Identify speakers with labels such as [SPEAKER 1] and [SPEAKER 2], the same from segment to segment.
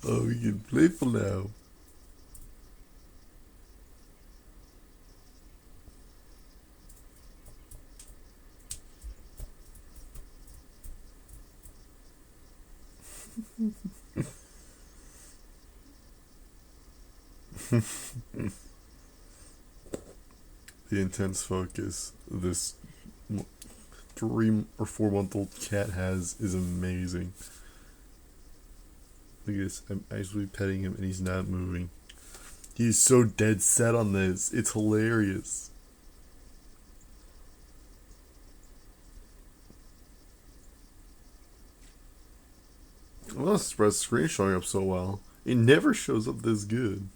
[SPEAKER 1] Oh, we get playful now. The intense focus this 3 or 4 month old cat has is amazing. Look at this. I'm actually petting him and he's not moving. He's so dead set on this. It's hilarious. I'm not surprised the screen showing up so well. It never shows up this good.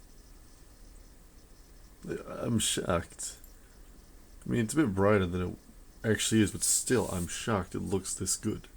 [SPEAKER 1] I'm shocked. I mean, it's a bit brighter than it actually is, but still, I'm shocked it looks this good.